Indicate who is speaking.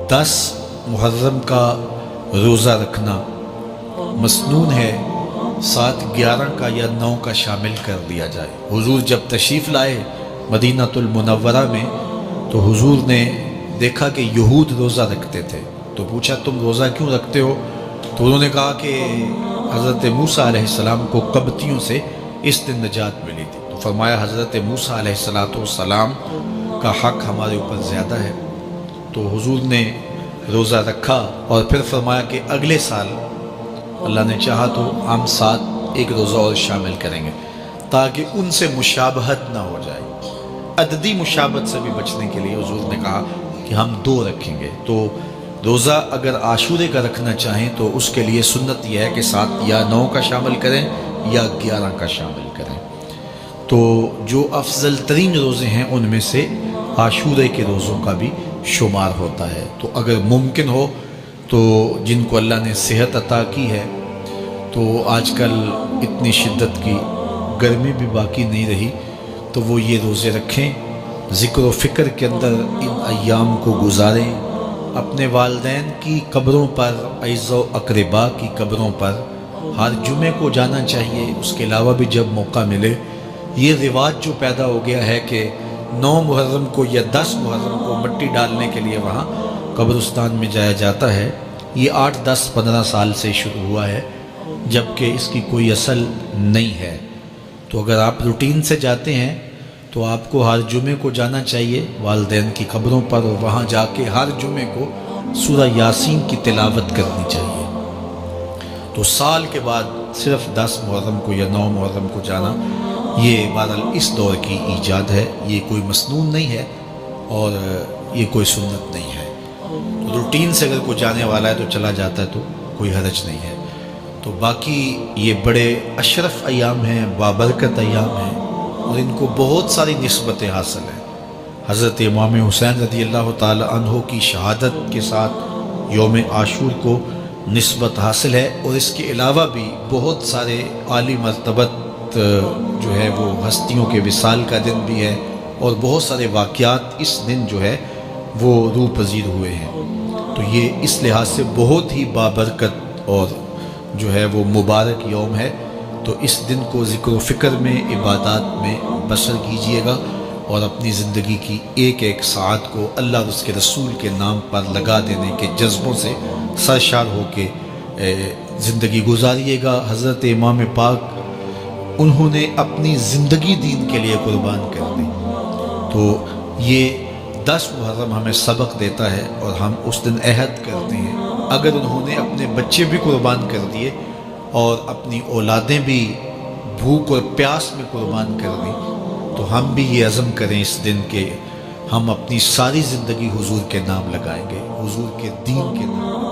Speaker 1: 10 मुहर्रम का रोज़ा रखना मसनून है, 7, 11 का या 9 का शामिल कर दिया जाए। हुजूर जब तशरीफ़ लाए मदीनातुल मुनव्वरा में तो हुजूर ने देखा कि यहूद रोज़ा रखते थे, तो पूछा तुम रोज़ा क्यों रखते हो? तो उन्होंने कहा कि हज़रत मूसा अलैहिस्सलाम को कब्तियों से इस दिन निजात मिली थी। तो फरमाया हज़रत मूसा अलैहिस्सलाम का हक़ हमारे ऊपर ज़्यादा है। तो हुजूर ने रोज़ा रखा और फिर फरमाया कि अगले साल अल्लाह ने चाहा तो हम साथ एक रोज़ा और शामिल करेंगे ताकि उनसे मुशाबहत ना हो जाए। अददी मुशाबहत से भी बचने के लिए हुजूर ने कहा कि हम 2 रखेंगे। तो रोज़ा अगर आशूरे का रखना चाहें तो उसके लिए सुन्नत यह है कि 7 या 9 का शामिल करें या 11 का शामिल करें। तो जो अफजल तरीन रोज़े हैं उनमें से आशूरे के रोज़ों का भी शुमार होता है। तो अगर मुमकिन हो तो जिनको अल्लाह ने सेहत अता की है, तो आजकल इतनी शिद्दत की गर्मी भी बाकी नहीं रही, तो वो ये रोज़े रखें, ज़िक्र व फ़िक्र के अंदर इन अय्याम को गुजारें, अपने वालिदैन की कब्रों पर, अइज़ व अक़रबा की कब्रों पर हर जुमे को जाना चाहिए। उसके अलावा भी जब मौका मिले, ये रिवाज जो पैदा हो गया है कि 9 मुहर्रम को या 10 मुहर्रम को मिट्टी डालने के लिए वहाँ कब्रिस्तान में जाया जाता है, ये 8, 10, 15 साल से शुरू हुआ है, जबकि इसकी कोई असल नहीं है। तो अगर आप रूटीन से जाते हैं तो आपको हर जुमे को जाना चाहिए वालिदैन की कब्रों पर, और वहाँ जाके हर जुमे को सूरह यासीन की तिलावत करनी चाहिए। तो साल के बाद सिर्फ 10 मुहर्रम को या 9 मुहर्रम को जाना, ये बहरहाल इस दौर की ईजाद है, ये कोई मसनून नहीं है और ये कोई सुन्नत नहीं है। तो रूटीन से अगर कोई जाने वाला है तो चला जाता है तो कोई हरज नहीं है। तो बाकी ये बड़े अशरफ अय्याम हैं, बाबरकत अय्याम हैं और इनको बहुत सारी निस्बतें हासिल हैं। हज़रत इमाम हुसैन रज़ियल्लाहु ताला अन्हु की शहादत के साथ यौम आशूर को निस्बत हासिल है, और इसके अलावा भी बहुत सारे आली मर्तबत जो है वो हस्तियों के विसाल का दिन भी है, और बहुत सारे वाक़यात इस दिन जो है वो रूह पजीर हुए हैं। तो ये इस लिहाज से बहुत ही बाबरकत और जो है वो मुबारक यौम है। तो इस दिन को ज़िक्र व फ़िक्र में, इबादत में बसर कीजिएगा और अपनी ज़िंदगी की एक एक साथ को अल्लाह और उसके रसूल के नाम पर लगा देने के जज्बों से सरशार होके ज़िंदगी गुजारिएगा। हज़रत इमाम पाक उन्होंने अपनी ज़िंदगी दीन के लिए कुर्बान कर दी। तो ये 10 मुहर्रम हमें सबक देता है और हम उस दिन अहद करते हैं, अगर उन्होंने अपने बच्चे भी कुर्बान कर दिए और अपनी औलादें भी भूख और प्यास में कुर्बान कर दी, तो हम भी ये अज़म करें इस दिन के हम अपनी सारी ज़िंदगी हुजूर के नाम लगाएंगे, हुजूर के दीन के नाम।